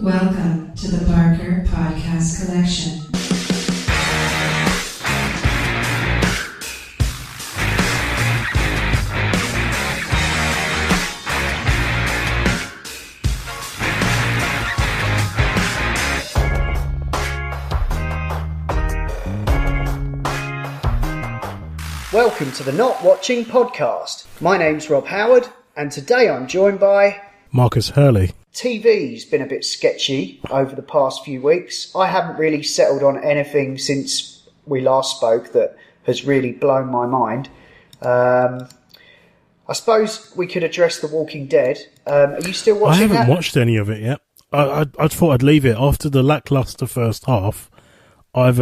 Welcome to the Parker Podcast Collection. Welcome to the Not Watching Podcast. My name's Rob Howard, and today I'm joined by Marcus Hurley. TV's been a bit sketchy over the past few weeks. I haven't really settled on anything since we last spoke that has really blown my mind. I suppose we could address The Walking Dead. Are you still watching that? I haven't watched any of it yet. I thought I'd leave it after the lackluster first half. I've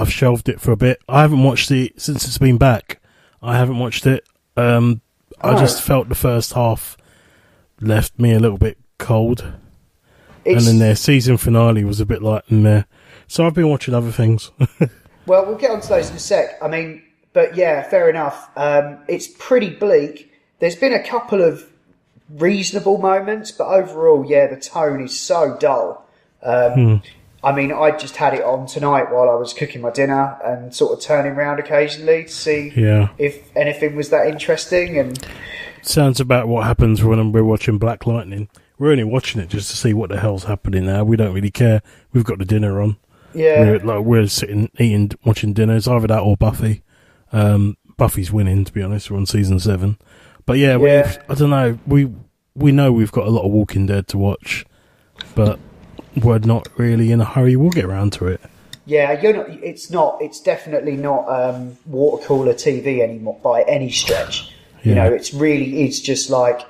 shelved it for a bit. I haven't watched it since it's been back. I haven't watched it. I just felt the first half left me a little bit cold. And then their season finale was a bit like meh. So I've been watching other things. Well, we'll get onto those in a sec. I mean, but yeah, fair enough. It's pretty bleak. There's been a couple of reasonable moments, but overall, yeah, the tone is so dull. I mean, I just had it on tonight while I was cooking my dinner and sort of turning around occasionally to see if anything was that interesting. And sounds about what happens when we're watching Black Lightning. We're only watching it just to see what the hell's happening now. We don't really care. We've got the dinner on. Yeah, we're sitting, eating, watching dinner. It's either that or Buffy. Buffy's winning, to be honest. We're on season 7. But yeah, I don't know. We know we've got a lot of Walking Dead to watch, but we're not really in a hurry. We'll get around to it. Yeah, it's definitely not water cooler TV anymore by any stretch. You know, it's just like,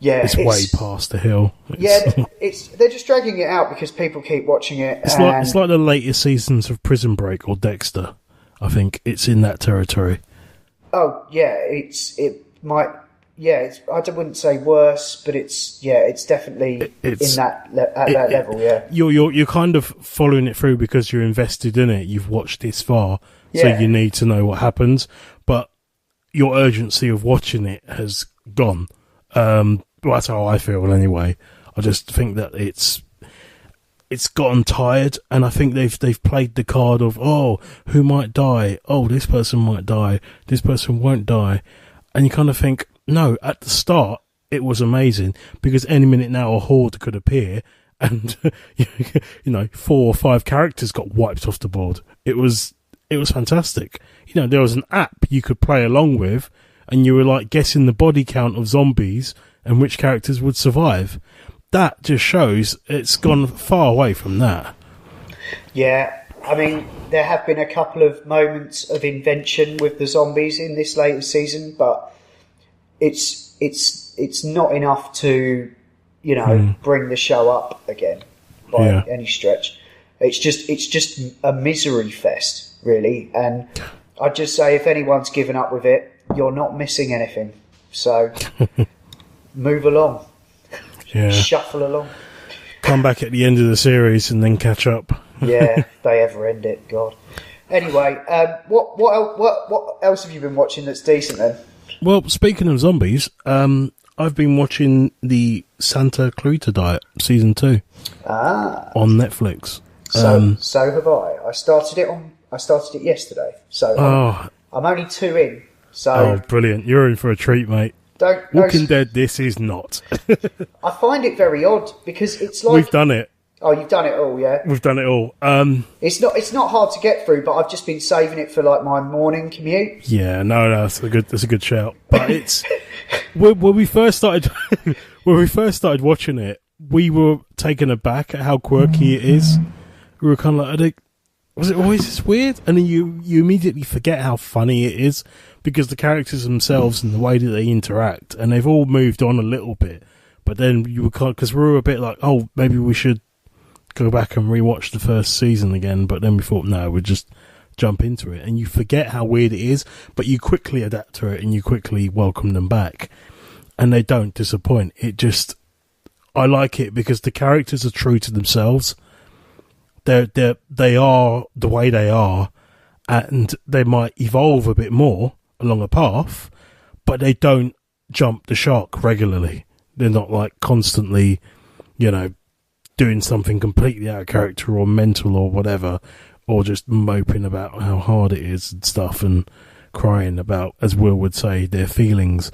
it's way past the hill. They're just dragging it out because people keep watching it. It's like the latest seasons of Prison Break or Dexter. I think it's in that territory. Oh yeah, I wouldn't say worse, but it's definitely at that level. Yeah, you're kind of following it through because you're invested in it. You've watched this far, so you need to know what happens. But your urgency of watching it has gone. Well, that's how I feel anyway. I just think that it's gotten tired, and I think they've played the card of who might die? Oh, this person might die. This person won't die, and you kind of think, no. At the start, it was amazing because any minute now a horde could appear, and 4 or 5 characters got wiped off the board. It was fantastic. There was an app you could play along with, and you were like guessing the body count of zombies and which characters would survive. That just shows it's gone far away from that. Yeah, I mean, there have been a couple of moments of invention with the zombies in this latest season, but it's not enough to, bring the show up again by any stretch. It's just a misery fest, really. And I'd just say if anyone's given up with it, you're not missing anything. So move along. Yeah. Shuffle along. Come back at the end of the series and then catch up. Yeah, if they ever end it, God. Anyway, what else have you been watching that's decent then? Well, speaking of zombies, I've been watching the Santa Clarita Diet season 2 on Netflix. So have I. I started it yesterday. So I'm only 2 in. So brilliant! You're in for a treat, mate. Walking Dead, this is not. I find it very odd because it's like we've done it. Oh, you've done it all, yeah. We've done it all. It's not hard to get through, but I've just been saving it for like my morning commute. Yeah, no, that's a good shout. But it's when we first started watching it, we were taken aback at how quirky it is. We were kind of like, was it always this weird? And then you immediately forget how funny it is because the characters themselves and the way that they interact, and they've all moved on a little bit. But then you were because we were a bit like, maybe we should go back and rewatch the first season again. But then we thought, no, we'd just jump into it, and you forget how weird it is, but you quickly adapt to it and you quickly welcome them back, and they don't disappoint. I like it because the characters are true to themselves. They are the way they are, and they might evolve a bit more along a path, but they don't jump the shark regularly. They're not like constantly, doing something completely out of character or mental or whatever, or just moping about how hard it is and stuff, and crying about, as Will would say, their feelings.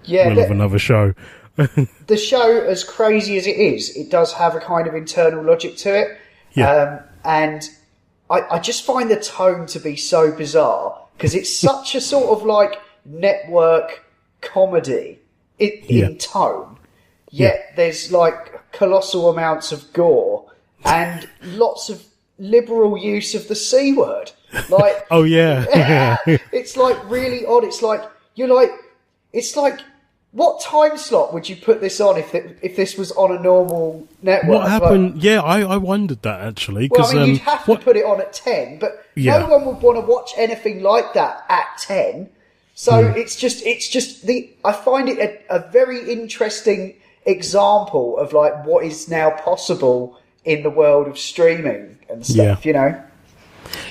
Yeah, Will of another show. The show, as crazy as it is, it does have a kind of internal logic to it. Yeah. And I just find the tone to be so bizarre, because it's such a sort of like network comedy in tone. Yet there's like colossal amounts of gore and lots of liberal use of the C word. Like, oh yeah. It's like really odd. It's like, what time slot would you put this on if this was on a normal network? What happened? Like, I wondered that actually. Well, I mean, you'd have to put it on at 10, but no one would want to watch anything like that at 10. So it's just I find it a very interesting example of like what is now possible in the world of streaming and stuff, you know?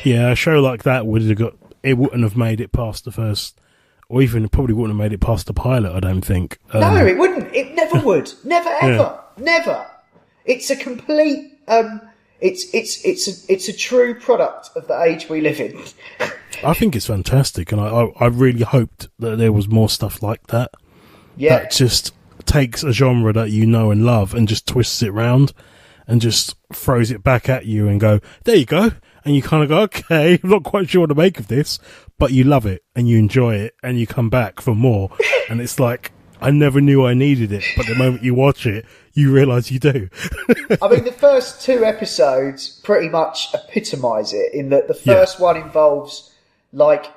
Yeah, a show like that wouldn't have made it past the first, or even probably wouldn't have made it past the pilot, I don't think. No, it wouldn't. It never would. Never, ever. Never. It's a complete, it's a true product of the age we live in. I think it's fantastic, and I really hoped that there was more stuff like that. Yeah. That just takes a genre that you know and love and just twists it round and just throws it back at you and go, there you go. And you kind of go, okay, I'm not quite sure what to make of this, but you love it and you enjoy it and you come back for more. And it's like, I never knew I needed it, but the moment you watch it, you realise you do. I mean, the first 2 episodes pretty much epitomise it, in that the first one involves like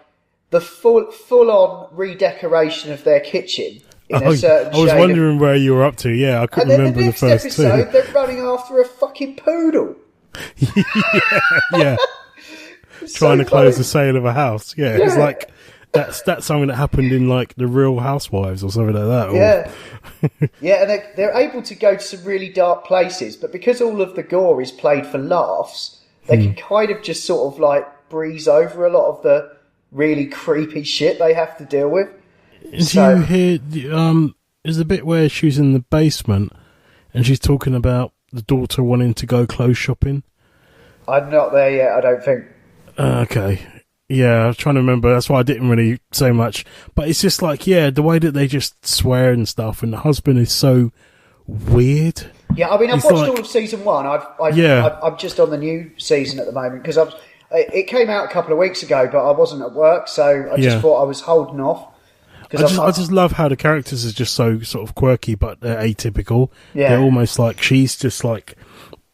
the full-on redecoration of their kitchen. I was wondering where you were up to. Yeah, I couldn't remember the first episode, 2. They're running after a fucking poodle. yeah. Trying to close the sale of a house. Yeah, it's like that's something that happened in like The Real Housewives or something like that. Yeah, and they're able to go to some really dark places, but because all of the gore is played for laughs, they can kind of just sort of like breeze over a lot of the really creepy shit they have to deal with. Do you hear, there's a bit where she's in the basement and she's talking about the daughter wanting to go clothes shopping? I'm not there yet, I don't think. Okay. Yeah, I was trying to remember. That's why I didn't really say much. But it's just like, the way that they just swear and stuff, and the husband is so weird. Yeah, I mean, I've watched all of season 1. I'm just on the new season at the moment, because it came out a couple of weeks ago, but I wasn't at work, so I just thought I was holding off. I just love how the characters are just so sort of quirky, but they're atypical. Yeah. They're almost like, she's just like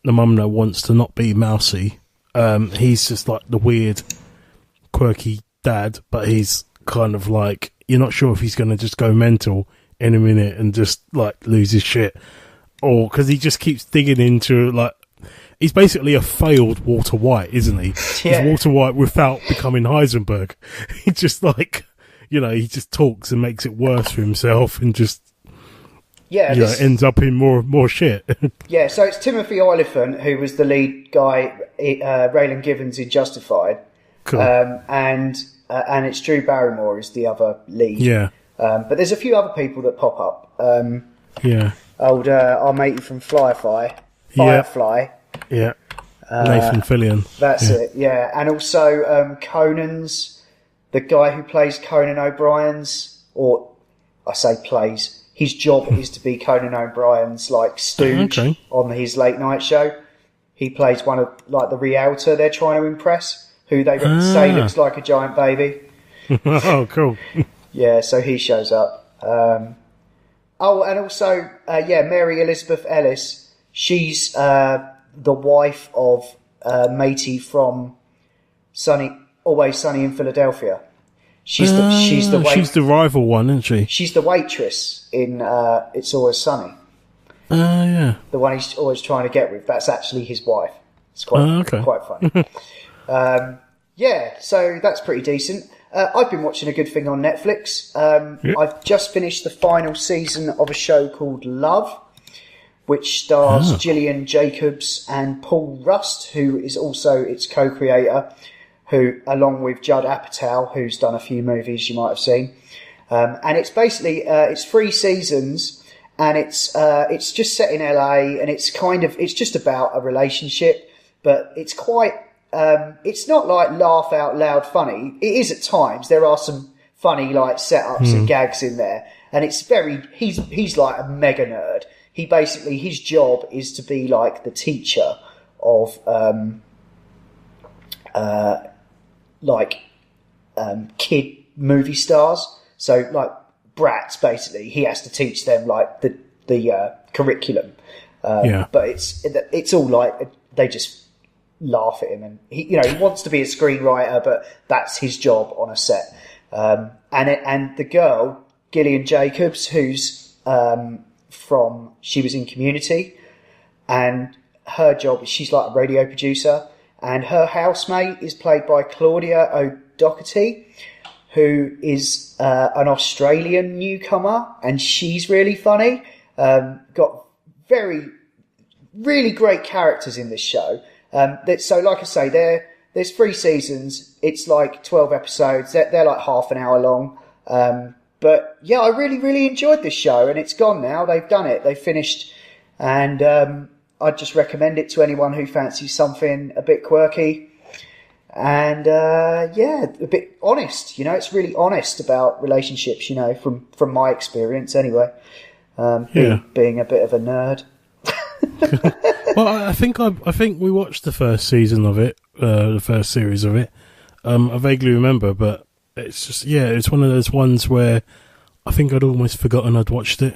the mum that wants to not be mousy. He's just like the weird, quirky dad, but he's kind of like, you're not sure if he's going to just go mental in a minute and just like lose his shit, or because he just keeps digging into like, he's basically a failed Walter White, isn't he? Yeah. He's Walter White without becoming Heisenberg. He just like, he just talks and makes it worse for himself and just ends up in more shit. Yeah, so it's Timothy Olyphant, who was the lead guy, Raylan Givens in Justified. Cool. And it's Drew Barrymore is the other lead. Yeah. But there's a few other people that pop up. Our matey from Firefly. Yeah. Nathan Fillion. That's it, yeah. And also Conan's, the guy who plays Conan O'Brien's, or I say plays, his job is to be Conan O'Brien's like stooge on his late night show. He plays one of like the realtor they're trying to impress, who they say looks like a giant baby. Oh, cool. Yeah, so he shows up. And also, Mary Elizabeth Ellis. She's the wife of matey from Always Sunny in Philadelphia. She's the rival one, isn't she? She's the waitress in It's Always Sunny. Yeah. The one he's always trying to get with. That's actually his wife. It's quite funny. So that's pretty decent. I've been watching a good thing on Netflix. I've just finished the final season of a show called Love, which stars Gillian Jacobs and Paul Rust, who is also its co-creator, who, along with Judd Apatow, who's done a few movies you might have seen. And it's basically, it's 3 seasons, and it's just set in LA, and it's just about a relationship, but it's quite it's not like laugh out loud funny. It is at times. There are some funny like setups and gags in there, and it's he's like a mega nerd. He basically, his job is to be like the teacher of kid movie stars. So like brats, basically, he has to teach them like the curriculum. But it's all like they just laugh at him, and he wants to be a screenwriter, but that's his job on a set. And the girl, Gillian Jacobs, who's she was in Community, and her job is she's like a radio producer, and her housemate is played by Claudia O'Doherty, who is an Australian newcomer, and she's really funny. Got really great characters in this show. So like I say, there's 3 seasons. It's like 12 episodes. They're like half an hour long. But yeah, I really enjoyed this show, and it's gone now. They've done it. They've finished, and I'd just recommend it to anyone who fancies something a bit quirky and a bit honest. It's really honest about relationships. From my experience anyway. Being a bit of a nerd. Well, I think we watched the first season of it, the first series of it. I vaguely remember, but it's just it's one of those ones where I think I'd almost forgotten I'd watched it.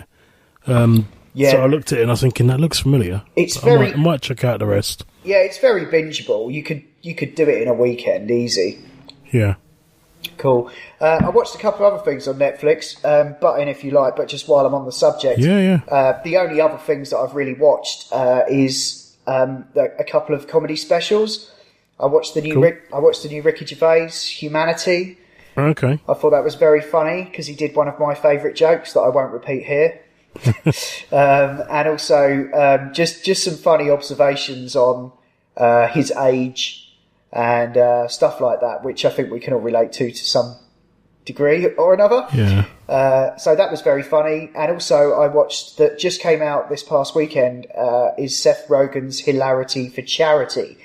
So I looked at it and I was thinking that looks familiar. I might check out the rest. Yeah, it's very bingeable. You could do it in a weekend, easy. Yeah. Cool. I watched a couple of other things on Netflix, butt in if you like, but just while I'm on the subject. The only other things that I've really watched is a couple of comedy specials. I watched the new Ricky Gervais, Humanity. Okay. I thought that was very funny because he did one of my favourite jokes that I won't repeat here. And also just some funny observations on his age and stuff like that, which I think we can all relate to some degree or another. So that was very funny. And also I watched that just came out this past weekend is Seth Rogen's Hilarity for Charity.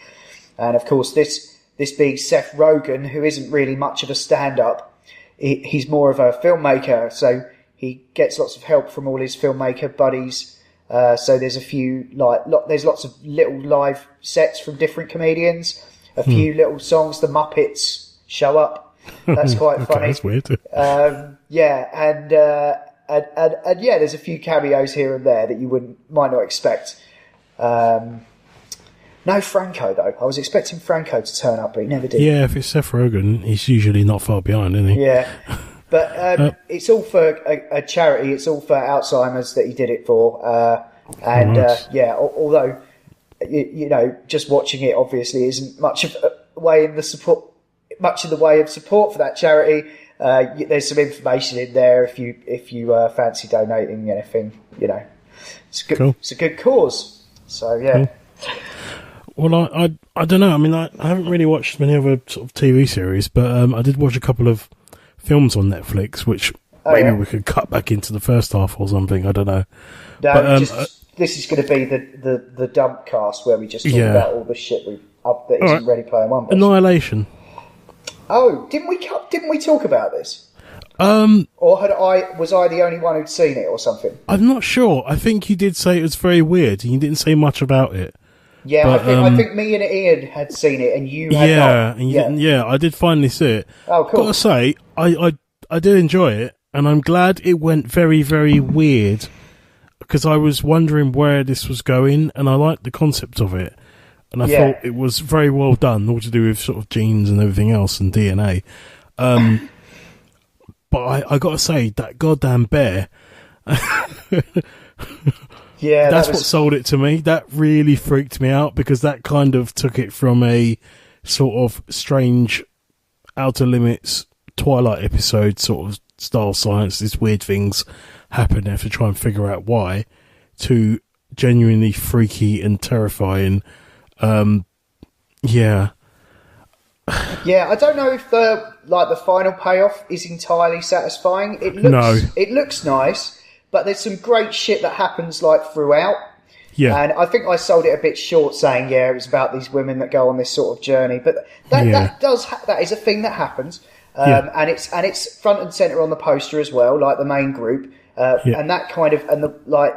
And of course this being Seth Rogen, who isn't really much of a stand-up, he's more of a filmmaker, so he gets lots of help from all his filmmaker buddies. So there's a few there's lots of little live sets from different comedians. A few little songs. The Muppets show up. That's quite funny. That's weird. And there's a few cameos here and there that you might not expect. No Franco though. I was expecting Franco to turn up, but he never did. Yeah, if it's Seth Rogen, he's usually not far behind, isn't he? Yeah. But it's all for a charity. It's all for Alzheimer's that he did it for. Although just watching it obviously isn't much of a way in the support, much in the way of support for that charity. There's some information in there if you fancy donating anything. It's good. Cool. It's a good cause. So yeah. Cool. Well, I don't know. I mean, I haven't really watched many other sort of TV series, but I did watch a couple of films on Netflix, which maybe we could cut back into the first half or something. I don't know. No, but, this is going to be the dump cast where we just talk about all the shit we've up that isn't Ready Player One. Annihilation. Oh, didn't we talk about this? Or was I the only one who'd seen it or something? I'm not sure. I think you did say it was very weird, and you didn't say much about it. Yeah, but, I think me and Ian had seen it, and you had not. And I did finally see it. Oh, cool. Gotta say, I did enjoy it, and I'm glad it went very, very weird, because I was wondering where this was going, and I liked the concept of it, and I thought it was very well done, all to do with sort of genes and everything else, and DNA. But I gotta say, that goddamn bear... Yeah, that's what sold it to me. That really freaked me out because that kind of took it from a sort of strange Outer Limits Twilight episode sort of style science, these weird things happen, they have to try and figure out why, to genuinely freaky and terrifying. Yeah, I don't know if the final payoff is entirely satisfying. It looks nice. but there's some great shit that happens like throughout. Yeah. And I think I sold it a bit short saying, it was about these women that go on this sort of journey. But that is a thing that happens. And it's front and centre on the poster as well, like the main group. And that kind of, and the, like,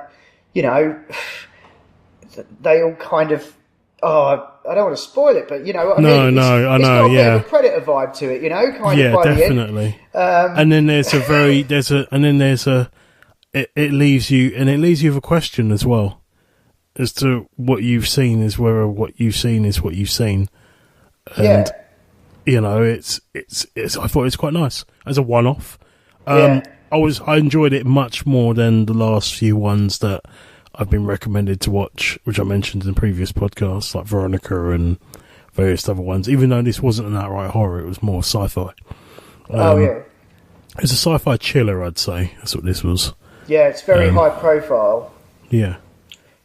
you know, they all kind of, I don't want to spoil it, but you know what I mean? I know, it's got a bit yeah. of a Predator vibe to it, you know, kind of by definitely. the end. And then it leaves you with a question as well, as to what you've seen is whether what you've seen is what you've seen. And, you know, it's, I thought it was quite nice as a one-off. I enjoyed it much more than the last few ones that I've been recommended to watch, which I mentioned in previous podcasts, like Veronica and various other ones. Even though this wasn't an outright horror, it was more sci-fi. It was a sci-fi chiller, I'd say. That's what this was. Yeah, it's very high profile. Yeah.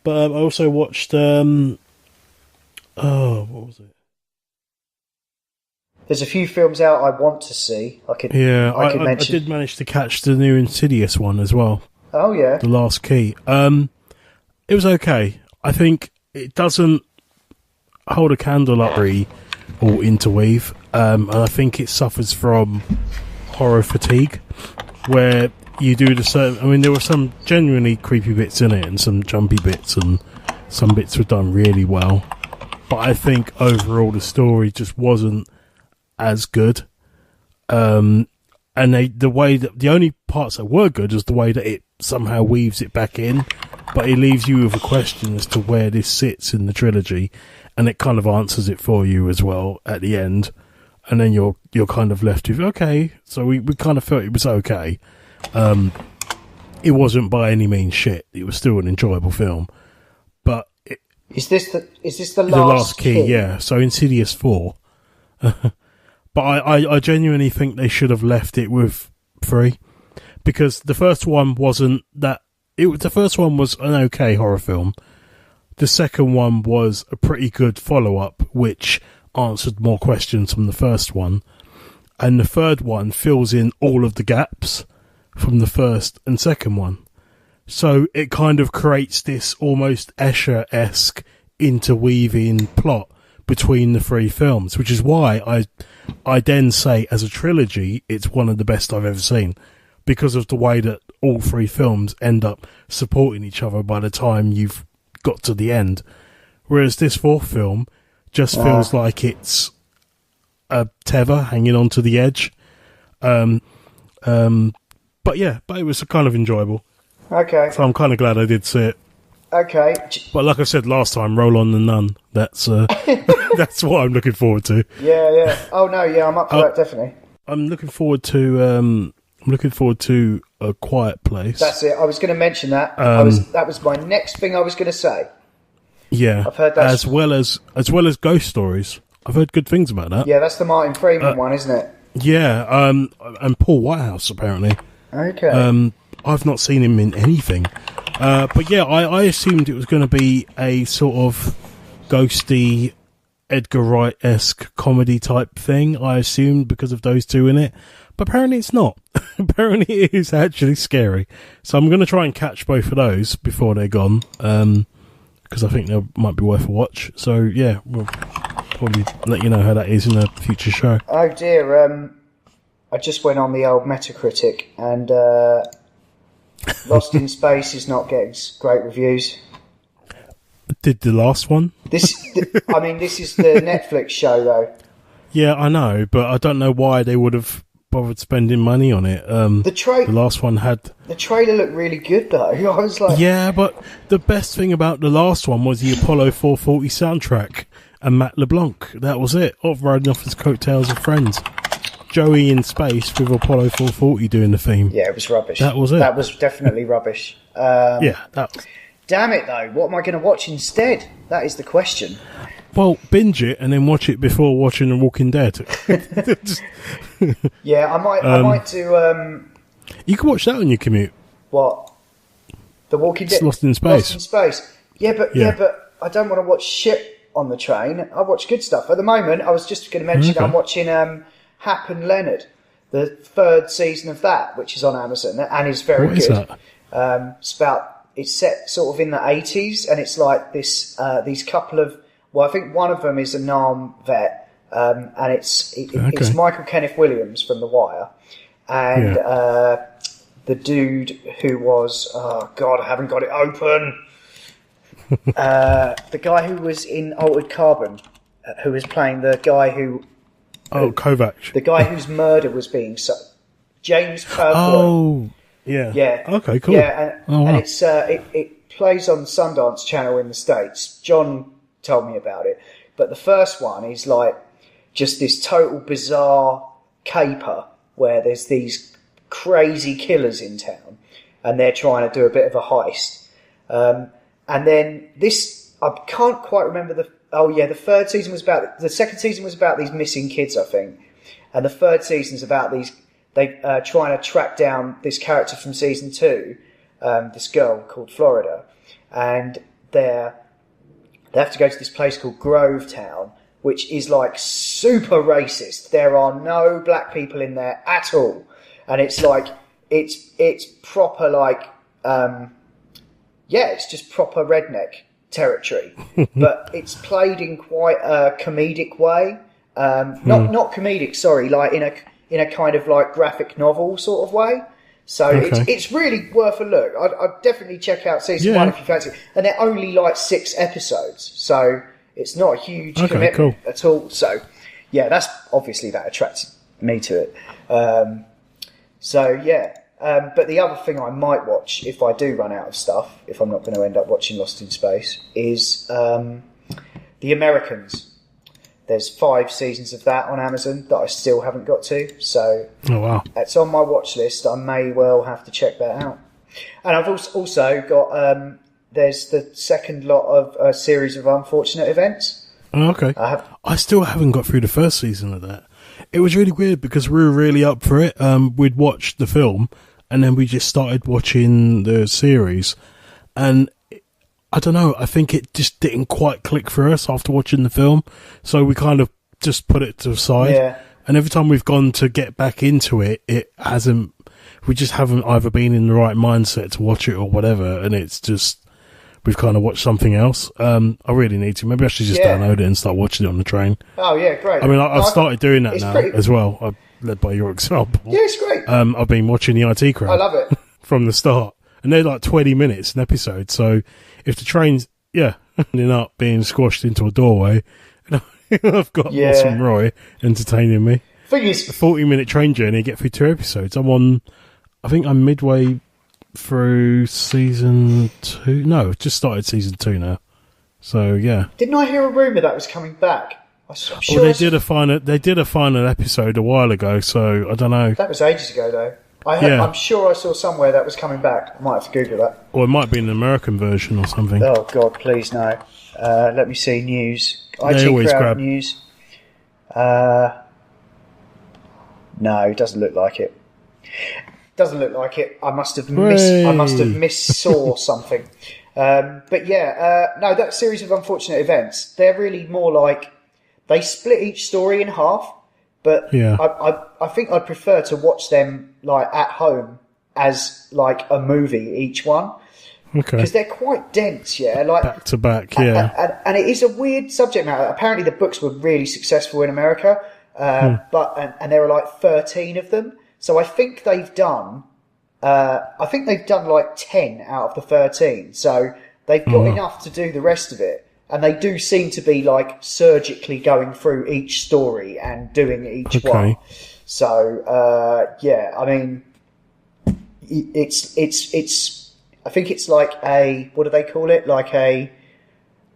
But I also watched, what was it? There's a few films out I want to see. I could mention. I did manage to catch the new Insidious one as well. Oh, yeah. The Last Key. It was okay. I think it doesn't hold a candle up really, or interweave. And I think it suffers from horror fatigue, where you do the certain... I mean, there were some genuinely creepy bits in it, and some jumpy bits, and some bits were done really well. But I think overall the story just wasn't as good. And the only parts that were good is the way that it somehow weaves it back in, but it leaves you with a question as to where this sits in the trilogy, and it kind of answers it for you as well at the end. And then you're kind of left with, okay, so we kind of felt it was okay. It wasn't by any means shit. It was still an enjoyable film. But is this the last key? Yeah. So Insidious 4. But I genuinely think they should have left it with 3, because the first one wasn't that. The first one was an okay horror film. The second one was a pretty good follow-up, which answered more questions from the first one. And the third one fills in all of the gaps from the first and second one. So it kind of creates this almost Escher-esque interweaving plot between the 3 films, which is why I then say, as a trilogy, it's one of the best I've ever seen, because of the way that all 3 films end up supporting each other by the time you've got to the end. Whereas this 4th film just feels like it's a tether hanging onto the edge. But it was kind of enjoyable. Okay. So I'm kind of glad I did see it. Okay. But like I said last time, Roll on the Nun. That's that's what I'm looking forward to. Yeah. Oh no, yeah, I'm up for that, definitely. I'm looking forward to A Quiet Place. That's it. I was going to mention that. That was my next thing I was going to say. Yeah, I've heard that as well as Ghost Stories. I've heard good things about that. Yeah, that's the Martin Freeman one, isn't it? Yeah, and Paul Whitehouse apparently. Okay. I've not seen him in anything. But yeah, I assumed it was going to be a sort of ghosty, Edgar Wright-esque comedy type thing. I assumed because of those 2 in it. But apparently it's not. Apparently it is actually scary. So I'm going to try and catch both of those before they're gone. Because I think they might be worth a watch. So yeah, we'll probably let you know how that is in a future show. Oh dear, I just went on the old Metacritic and Lost in Space is not getting great reviews. Did the last one? This is the Netflix show though. Yeah, I know, but I don't know why they would have bothered spending money on it. The last one had... The trailer looked really good though. I was like... Yeah, but the best thing about the last one was the Apollo 440 soundtrack and Matt LeBlanc. That was it. Riding off his coattails of Friends. Joey in space with Apollo 440 doing the theme. Yeah, it was rubbish. That was it. That was definitely rubbish. Yeah, that was... Damn it though, what am I going to watch instead? That is the question. Well, binge it and then watch it before watching The Walking Dead. Yeah, I might do... You can watch that on your commute. What? The Walking Dead? Lost in Space. Lost in Space. Yeah, but I don't want to watch shit on the train. I watch good stuff. At the moment, I was just going to mention I'm watching Hap and Leonard, the 3rd season of that, which is on Amazon and is very good. What is that? It's set sort of in the 80s, and it's like this these couple of, well, I think one of them is a Nam vet, and it's Michael Kenneth Williams from The Wire, and the dude who was, oh god, I haven't got it open. The guy who was in Altered Carbon, who was playing the guy who Kovac, the guy whose murder was being James Purfoy. Oh, yeah. Okay, cool. Yeah, and it's it plays on Sundance Channel in the States. John told me about it, but the first one is like just this total bizarre caper where there's these crazy killers in town, and they're trying to do a bit of a heist. And then this, I can't quite remember the third season was about, the second season was about these missing kids, I think. And the third season's about trying to track down this character from season 2, this girl called Florida. And they have to go to this place called Grovetown, which is like super racist. There are no black people in there at all. And it's like, it's proper like, it's just proper redneck territory, but it's played in quite a comedic way. Not comedic, sorry, like in a kind of like graphic novel sort of way. So it's really worth a look. I'd definitely check out season 1 if you fancy it. And they're only like 6 episodes, so it's not a huge commitment at all. So yeah, that's obviously that attracted me to it. But the other thing I might watch if I do run out of stuff, if I'm not going to end up watching Lost in Space, is The Americans. There's 5 seasons of that on Amazon that I still haven't got to, so it's on my watch list. I may well have to check that out. And I've also got there's the second lot of a series of Unfortunate Events. Oh, okay. I still haven't got through the first season of that. It was really weird because we were really up for it. We'd watched the film and then we just started watching the series, and I don't know, I think it just didn't quite click for us after watching the film, so we kind of just put it to the side. Yeah. And every time we've gone to get back into it, we just haven't either been in the right mindset to watch it or whatever, and it's just, we've kind of watched something else. I really need to. Maybe I should just download it and start watching it on the train. Oh, yeah, great. I mean, I've started doing that now as well. I've led by your example. Yeah, it's great. I've been watching the IT Crowd. I love it. From the start. And they're like 20 minutes an episode, so if the train's, ending up being squashed into a doorway, I've got Ross and Roy entertaining me. Thing is, a 40-minute train journey, get through 2 episodes. I think I'm midway through season 2. No, just started season 2 now. So yeah. Didn't I hear a rumour that was coming back? They did a final episode a while ago, so I don't know. That was ages ago though. I'm sure I saw somewhere that was coming back. I might have to Google that. Or it might be an American version or something. Oh God, please no. Let me see news. They always grab news. No, it doesn't look like it. Doesn't look like it. I must have missaw something. But no, that series of Unfortunate Events, they're really more like, they split each story in half, but I think I'd prefer to watch them like at home as like a movie, each one. Okay. Because they're quite dense, like back to back, and it is a weird subject matter. Apparently the books were really successful in America, but there are like 13 of them. So I think they've done like 10 out of the 13. So they've got enough to do the rest of it. And they do seem to be like surgically going through each story and doing each one. So, I mean, it's, I think it's like a, what do they call it? Like I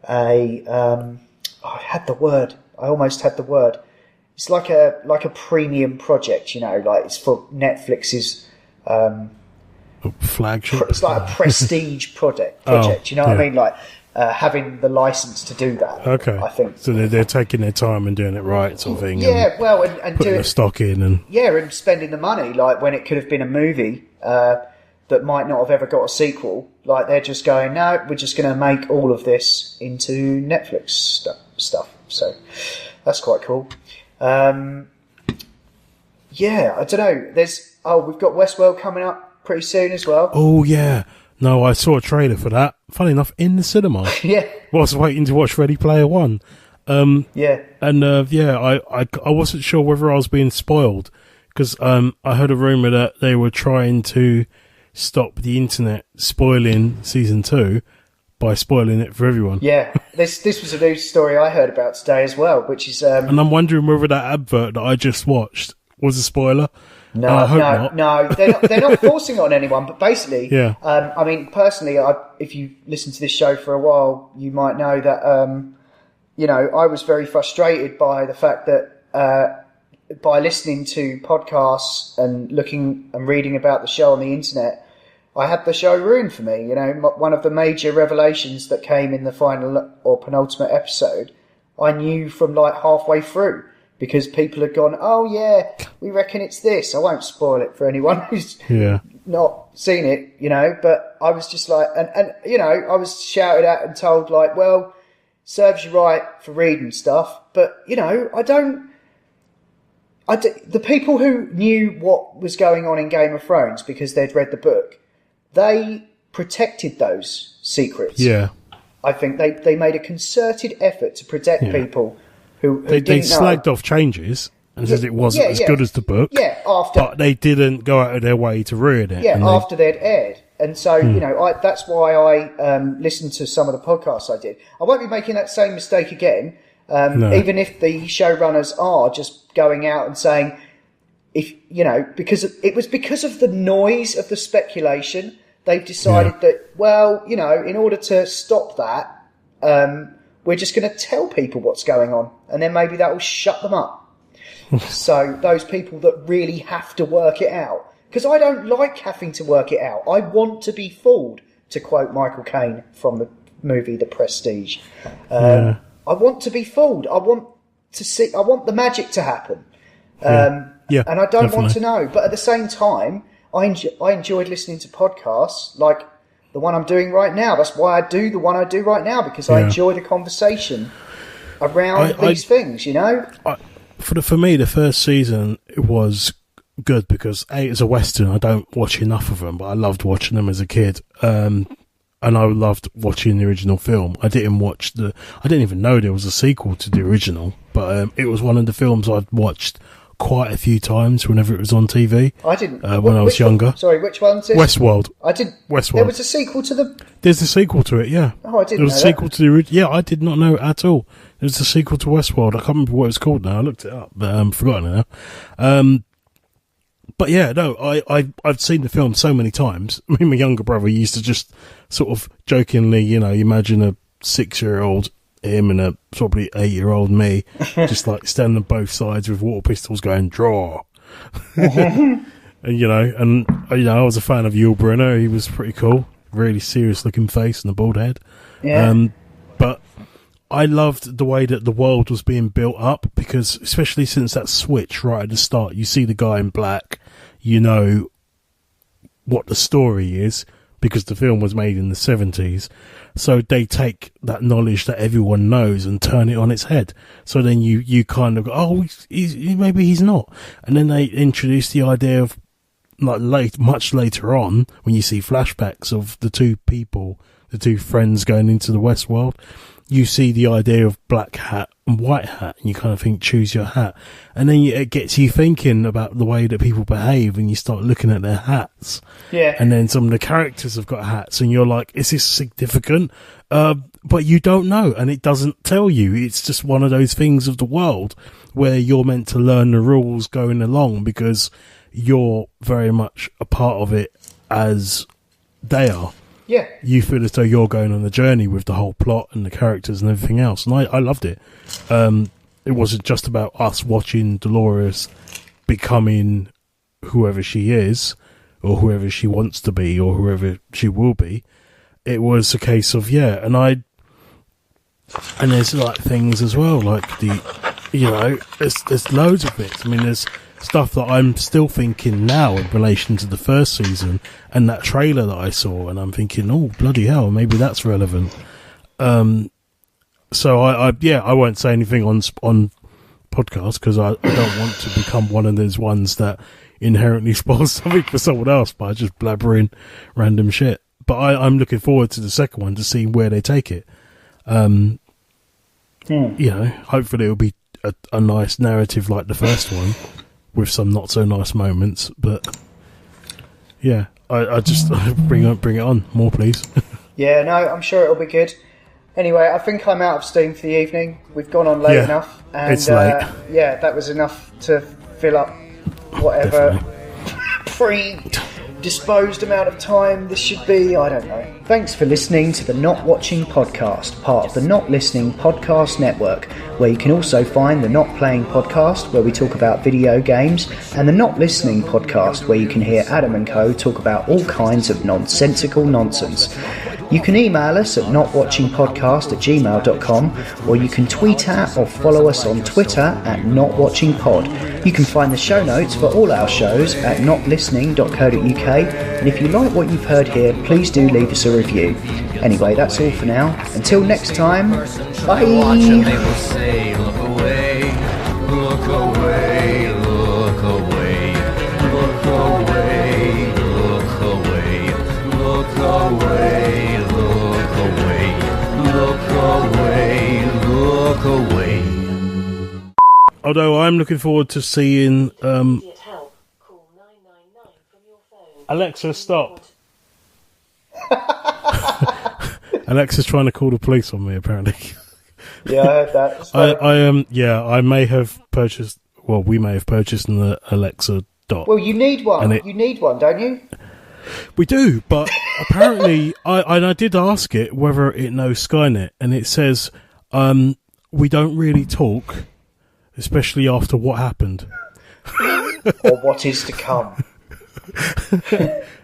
had the word. I almost had the word. It's like a premium project, like it's for Netflix's flagship. It's like a prestige project. You know what I mean? Like having the license to do that. Okay, I think so. They're taking their time and doing it right, sort of thing. Yeah, and putting the stock in and spending the money. Like when it could have been a movie that might not have ever got a sequel. Like they're just going, no, we're just going to make all of this into Netflix stuff. So that's quite cool. I don't know. We've got Westworld coming up. pretty soon as well. Oh, yeah. No, I saw a trailer for that. Funny enough, in the cinema. Yeah. Whilst waiting to watch Ready Player One. Yeah. And, I wasn't sure whether I was being spoiled. Because I heard a rumour that they were trying to stop the internet spoiling season 2 by spoiling it for everyone. Yeah. This was a news story I heard about today as well, which is... and I'm wondering whether that advert that I just watched was a spoiler. No, they're not forcing it on anyone, but basically, yeah. I mean, personally, if you listen to this show for a while, you might know that, I was very frustrated by the fact that by listening to podcasts and looking and reading about the show on the internet, I had the show ruined for me. One of the major revelations that came in the final or penultimate episode, I knew from like halfway through. Because people had gone, oh yeah, we reckon it's this. I won't spoil it for anyone who's not seen it, but I was just like, and I was shouted at and told like, well, serves you right for reading stuff, but the people who knew what was going on in Game of Thrones because they'd read the book, they protected those secrets. Yeah. I think they made a concerted effort to protect people they slagged off changes and said it wasn't as good as the book. Yeah, but they didn't go out of their way to ruin it. Yeah, after they'd aired. And so, that's why I listened to some of the podcasts I did. I won't be making that same mistake again, even if the showrunners are just going out and saying, because of the noise of the speculation, they've decided that, well, in order to stop that, we're just going to tell people what's going on, and then maybe that will shut them up. So those people that really have to work it out, because I don't like having to work it out. I want to be fooled, to quote Michael Caine from the movie The Prestige. I want to be fooled. I want the magic to happen. And I don't want to know. But at the same time, I enjoyed listening to podcasts like the one I'm doing right now. That's why I do the one I do right now, because I enjoy the conversation around these things, For me, the first season was good because A, it's a Western. I don't watch enough of them, but I loved watching them as a kid. And I loved watching the original film. I didn't even know there was a sequel to the original, but it was one of the films I'd watched quite a few times whenever it was on TV. I didn't. When I was younger. Sorry, which one's this? Westworld. I didn't. Westworld. There was a sequel to the... There's a sequel to it, yeah. Oh, I didn't know There was a sequel to the original... Yeah, I did not know at all. There was a sequel to Westworld. I can't remember what it's called now. I looked it up, but I've forgotten it now. But yeah, no, I've seen the film so many times. I mean, my younger brother used to just sort of jokingly, imagine a 6-year-old him and a probably 8-year-old me, just like standing on both sides with water pistols going, draw. And, I was a fan of Yul Brynner. He was pretty cool. Really serious looking face and a bald head. Yeah. But I loved the way that the world was being built up, because especially since that switch right at the start, you see the guy in black, you know what the story is, because the film was made in the 70s. So they take that knowledge that everyone knows and turn it on its head. So then you kind of go, oh, maybe he's not. And then they introduce the idea of, like much later on, when you see flashbacks of the two friends going into the West World, you see the idea of black hat and white hat, and you kind of think, choose your hat. And then it gets you thinking about the way that people behave, and you start looking at their hats. Yeah. And then some of the characters have got hats, and you're like, is this significant? But you don't know, and it doesn't tell you. It's just one of those things of the world where you're meant to learn the rules going along, because you're very much a part of it as they are. Yeah. You feel as though you're going on a journey with the whole plot and the characters and everything else. And I loved it. It wasn't just about us watching Dolores becoming whoever she is, or whoever she wants to be, or whoever she will be. It was a case of, and there's like things as well, like there's loads of it. I mean, there's stuff that I'm still thinking now in relation to the first season and that trailer that I saw, and I'm thinking, oh, bloody hell, maybe that's relevant. So I won't say anything on podcast, because I don't want to become one of those ones that inherently spoil something for someone else by just blabbering random shit. But I'm looking forward to the second one to see where they take it. You know, hopefully it'll be a nice narrative like the first one with some not so nice moments. But yeah, I just bring it on more, please. Yeah, no, I'm sure it'll be good. Anyway, I think I'm out of steam for the evening. We've gone on late enough, and it's late. Yeah, that was enough to fill up whatever pre-disposed amount of time this should be. I don't know. Thanks for listening to the Not Watching Podcast, part of the Not Listening Podcast Network, where you can also find the Not Playing Podcast, where we talk about video games, and the Not Listening Podcast, where you can hear Adam and Co talk about all kinds of nonsensical nonsense. You can email us at notwatchingpodcast@gmail.com, or you can tweet at or follow us on Twitter at notwatchingpod. You can find the show notes for all our shows at notlistening.co.uk, and if you like what you've heard here, please do leave us a review. Anyway, that's all for now. Until next time, bye! Watching, they will say, look away, look away, look away, look away, look away, look away, look away, look away, look away. Although I'm looking forward to seeing Alexa, stop. Alexa's trying to call the police on me, apparently. Yeah, I heard that. I may have purchased, well, we may have purchased an Alexa Dot. Well, you need one. You need one, don't you? We do, but apparently, I did ask it whether it knows Skynet, and it says, we don't really talk, especially after what happened. Or what is to come.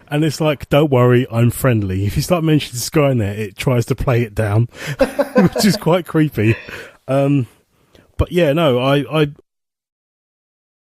And it's like, don't worry, I'm friendly. If you start mentioning Skynet, it tries to play it down, which is quite creepy. But yeah, no,